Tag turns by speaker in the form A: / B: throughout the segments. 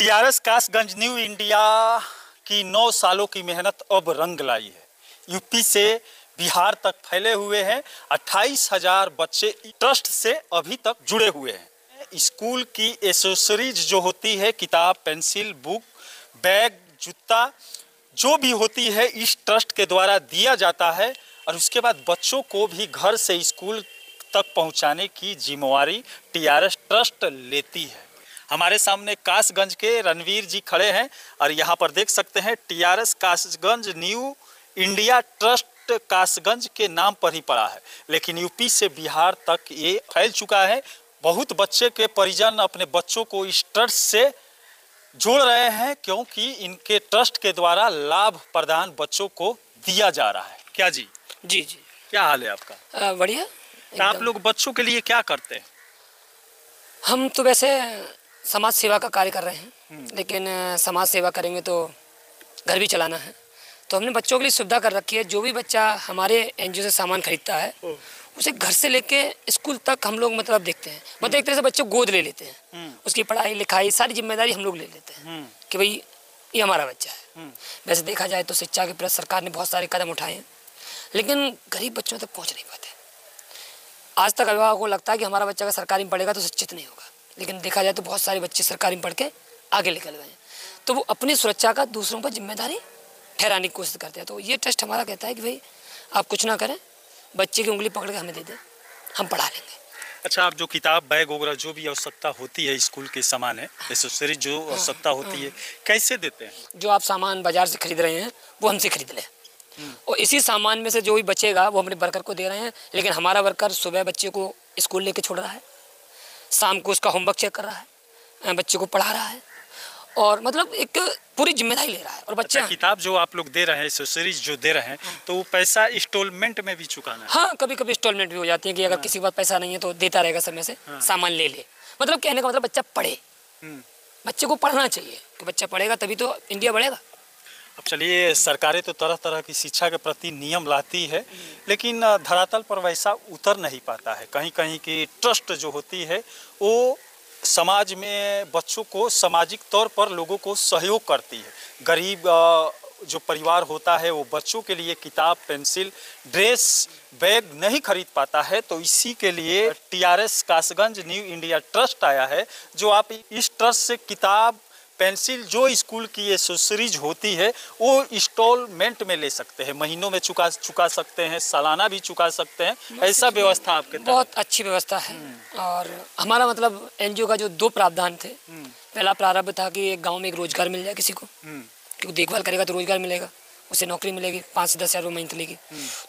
A: TRS Kasganj new India की 9 सालों की मेहनत अब रंग लाई है। यूपी से बिहार तक फैले हुए हैं 28,000 बच्चे ट्रस्ट से अभी तक जुड़े हुए हैं। स्कूल की एसेसरीज जो होती है, किताब, पेंसिल, बुक, बैग, जूता जो भी होती है इस ट्रस्ट के द्वारा दिया जाता है और उसके बाद बच्चों को भी घर से स्कूल तक पहुंचाने की जिम्मेवारी टीआरएस ट्रस्ट लेती है। हमारे सामने कासगंज के रणवीर जी खड़े हैं और यहाँ पर देख सकते हैं TRS Kasganj new India trust Kasganj के नाम पर ही पड़ा है, लेकिन यूपी से बिहार तक ये फैल चुका है। बहुत बच्चे के परिजन अपने बच्चों को इस ट्रस्ट से जोड़ रहे हैं क्योंकि इनके ट्रस्ट के द्वारा लाभ प्रदान बच्चों को दिया जा रहा है। क्या जी?
B: जी जी,
A: क्या हाल है आपका?
B: बढ़िया।
A: आप लोग बच्चों के लिए क्या करते हैं?
B: हम तो वैसे समाज सेवा का कार्य कर रहे हैं, लेकिन समाज सेवा करेंगे तो घर भी चलाना है, तो हमने बच्चों के लिए सुविधा कर रखी है। जो भी बच्चा हमारे एनजीओ से सामान खरीदता है उसे घर से लेके स्कूल तक हम लोग मतलब देखते हैं, मतलब एक तरह से बच्चों को गोद ले लेते हैं। उसकी पढ़ाई लिखाई सारी जिम्मेदारी हम लोग ले लेते हैं कि भाई ये हमारा बच्चा है। वैसे देखा जाए तो शिक्षा के प्रति सरकार ने बहुत सारे कदम उठाए हैं, लेकिन गरीब बच्चों तक पहुँच नहीं पाते। आज तक अभिभावकों को लगता है कि हमारा बच्चा अगर सरकारी में पढ़ेगा तो शिक्षित नहीं होगा, लेकिन देखा जाए तो बहुत सारे बच्चे सरकारी में पढ़ के आगे निकल गए हैं, तो वो अपनी सुरक्षा का दूसरों पर जिम्मेदारी ठहराने की कोशिश करते हैं। तो ये ट्रस्ट हमारा कहता है कि भाई आप कुछ ना करें, बच्चे की उंगली पकड़ के हमें दे दें, हम पढ़ा लेंगे।
A: अच्छा, आप जो किताब, बैग वगैरह जो भी आवश्यकता होती है स्कूल के सामान है, एसेसरीज जो आवश्यकता होती है, कैसे देते हैं?
B: जो आप सामान बाजार से खरीद रहे हैं वो हमसे खरीद लें, और इसी सामान में से जो भी बचेगा वो अपने वर्कर को दे रहे हैं। लेकिन हमारा वर्कर सुबह बच्चे को स्कूल लेके छोड़ रहा है, शाम को उसका होमवर्क चेक कर रहा है, बच्चे को पढ़ा रहा है, और मतलब एक पूरी जिम्मेदारी ले रहा है। और बच्चे
A: किताब जो आप लोग दे रहे हैं, एसेसरीज जो दे रहे हैं, तो वो पैसा इंस्टॉलमेंट में भी चुकाना है?
B: हाँ, कभी कभी इंस्टॉलमेंट भी हो जाती है कि अगर किसी के पास पैसा नहीं है तो देता रहेगा समय से, सामान ले ले। मतलब कहने का मतलब बच्चा पढ़े, बच्चे को पढ़ना चाहिए कि बच्चा पढ़ेगा तभी तो इंडिया बढ़ेगा।
A: अब चलिए, सरकारें तो तरह तरह की शिक्षा के प्रति नियम लाती है, लेकिन धरातल पर वैसा उतर नहीं पाता है। कहीं कहीं की ट्रस्ट जो होती है वो समाज में बच्चों को सामाजिक तौर पर लोगों को सहयोग करती है। गरीब जो परिवार होता है वो बच्चों के लिए किताब, पेंसिल, ड्रेस, बैग नहीं खरीद पाता है, तो इसी के लिए TRS Kasganj new India trust आया है, जो आप इस ट्रस्ट से किताब, पेंसिल जो स्कूल की एसेसरीज होती है वो इंस्टॉलमेंट में ले सकते हैं, महीनों में चुका सकते हैं, सालाना भी चुका सकते हैं। ऐसा व्यवस्था आपके तहत? बहुत
B: अच्छी व्यवस्था है। और हमारा मतलब एनजीओ का जो 2 प्रावधान थे, पहला प्रारंभ था कि एक गांव में एक रोजगार मिल जाए किसी को, क्योंकि देखभाल करेगा तो रोजगार मिलेगा, उसे नौकरी मिलेगी, 5 से 10 हज़ार रुपये मंथली की।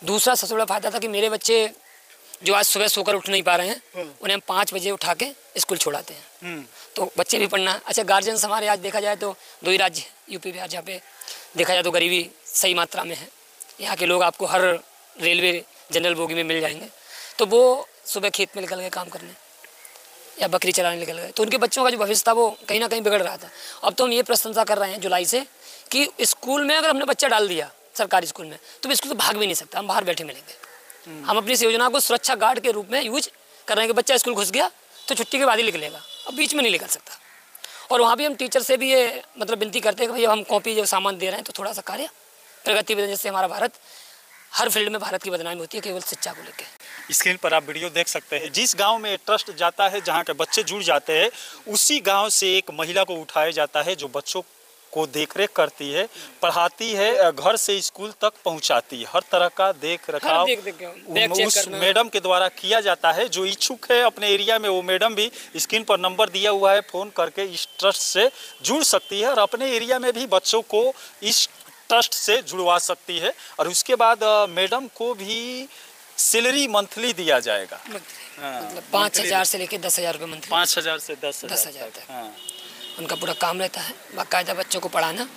B: दूसरा सबसे बड़ा फायदा था कि मेरे बच्चे जो आज सुबह सोकर उठ नहीं पा रहे हैं उन्हें हम 5 बजे उठा के स्कूल छोड़ाते हैं, तो बच्चे भी पढ़ना। अच्छा, गार्जियंस हमारे आज देखा जाए तो 2 ही राज्य यूपी बिहार, जहाँ पे देखा जाए तो गरीबी सही मात्रा में है। यहाँ के लोग आपको हर रेलवे जनरल बोगी में मिल जाएंगे, तो वो सुबह खेत में निकल गए काम करने या बकरी चलाने निकल गए, तो उनके बच्चों का जो भविष्य था वो कहीं ना कहीं बिगड़ रहा था। अब तो हम ये प्रशंसा कर रहे हैं जुलाई से कि स्कूल में अगर हमने बच्चा डाल दिया सरकारी स्कूल में तो स्कूल से भाग भी नहीं सकता, हम बाहर बैठे मिलेंगे। हम अपनी इस योजना को सुरक्षा गार्ड के रूप में यूज कर रहे हैं कि बच्चा स्कूल घुस गया तो छुट्टी के बाद ही निकलेगा, अब बीच में नहीं निकल सकता। और वहाँ भी हम टीचर से भी ये मतलब विनती करते हैं कि भैया हम कॉपी जो सामान दे रहे हैं तो थोड़ा सा कार्य प्रगति में, जैसे हमारा भारत हर फील्ड में भारत की बदनामी होती है केवल शिक्षा को लेकर।
A: स्क्रीन पर आप वीडियो देख सकते हैं। जिस गांव में ट्रस्ट जाता है, जहां के बच्चे जुड़ जाते हैं, उसी गांव से एक महिला को उठाया जाता है जो बच्चों को देखरेख करती है, पढ़ाती है, घर से स्कूल तक पहुंचाती है। हर तरह का देख रखाव उस मैडम के द्वारा किया जाता है। जो इच्छुक है अपने एरिया में, वो मैडम भी स्क्रीन पर नंबर दिया हुआ है, फ़ोन करके इस ट्रस्ट से जुड़ सकती है और अपने एरिया में भी बच्चों को इस ट्रस्ट से जुड़वा सकती है। और उसके बाद मैडम को भी सैलरी मंथली दिया जाएगा,
B: मतलब 5,000 से लेकर 10,000 रुपये मंथली।
A: 5,000 से 10,000
B: तक उनका पूरा काम रहता है। बाकायदा बच्चों को पढ़ाना,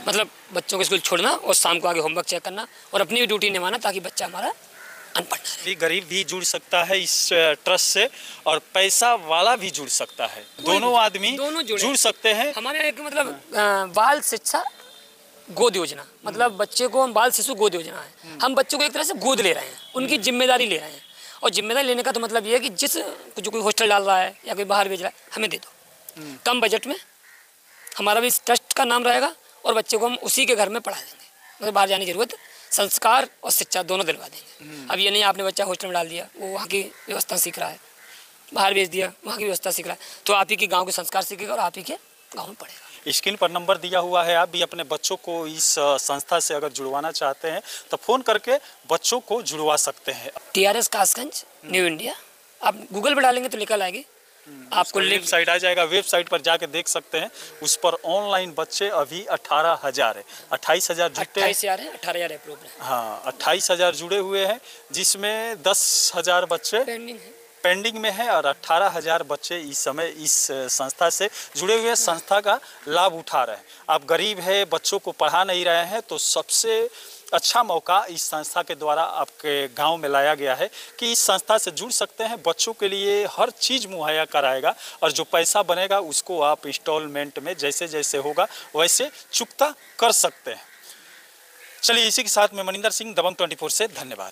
B: मतलब बच्चों को स्कूल छोड़ना और शाम को आगे होमवर्क चेक करना और अपनी भी ड्यूटी निभाना, ताकि बच्चा हमारा अनपढ़ ना रहे।
A: गरीब भी जुड़ सकता है इस ट्रस्ट से और पैसा वाला भी जुड़ सकता है, दोनों आदमी जुड़ सकते हैं।
B: हमारे एक मतलब बाल शिक्षा गोद योजना, मतलब बच्चे को हम बाल शिशु गोद योजना है, हम बच्चों को एक तरह से गोद ले रहे हैं, उनकी जिम्मेदारी ले रहे हैं। और जिम्मेदारी लेने का तो मतलब ये है कि जो कोई हॉस्टल डाल रहा है या कोई बाहर भेज रहा है, हमें दे दो, कम बजट में हमारा भी इस ट्रस्ट का नाम रहेगा और बच्चे को हम उसी के घर में पढ़ा देंगे, मतलब बाहर जाने की जरूरत, संस्कार और शिक्षा दोनों दिलवा देंगे। अब ये नहीं आपने बच्चा हॉस्टल में डाल दिया, वो वहाँ की व्यवस्था सीख रहा है, बाहर भेज दिया, वहाँ की व्यवस्था सीख रहा है, तो आप ही के गाँव के संस्कार सीखेगा और आप ही के गाँव में पढ़ेगा।
A: स्क्रीन पर नंबर दिया हुआ है, आप भी अपने बच्चों को इस संस्था से अगर जुड़वाना चाहते हैं तो फ़ोन करके बच्चों को जुड़वा सकते हैं।
B: TRS कासगंज न्यू इंडिया, आप गूगल पर डालेंगे तो निकल आएगी, आपको लिंक
A: वेबसाइट आ जाएगा, वेबसाइट पर जाके देख सकते हैं। उस पर ऑनलाइन बच्चे अभी 18,000 है, 28,000 जुटे,
B: 28,000 है, 18,000 अप्रूव है।
A: हाँ 28,000 जुड़े हुए हैं, जिसमें 10,000 बच्चे पेंडिंग में है और 18,000 बच्चे इस समय इस संस्था से जुड़े हुए संस्था का लाभ उठा रहे हैं। आप गरीब है, बच्चों को पढ़ा नहीं रहे हैं, तो सबसे अच्छा मौका इस संस्था के द्वारा आपके गांव में लाया गया है कि इस संस्था से जुड़ सकते हैं। बच्चों के लिए हर चीज़ मुहैया कराएगा और जो पैसा बनेगा उसको आप इंस्टॉलमेंट में जैसे जैसे होगा वैसे चुकता कर सकते हैं। चलिए, इसी के साथ मैं मनिंदर सिंह, दबंग 24 से धन्यवाद।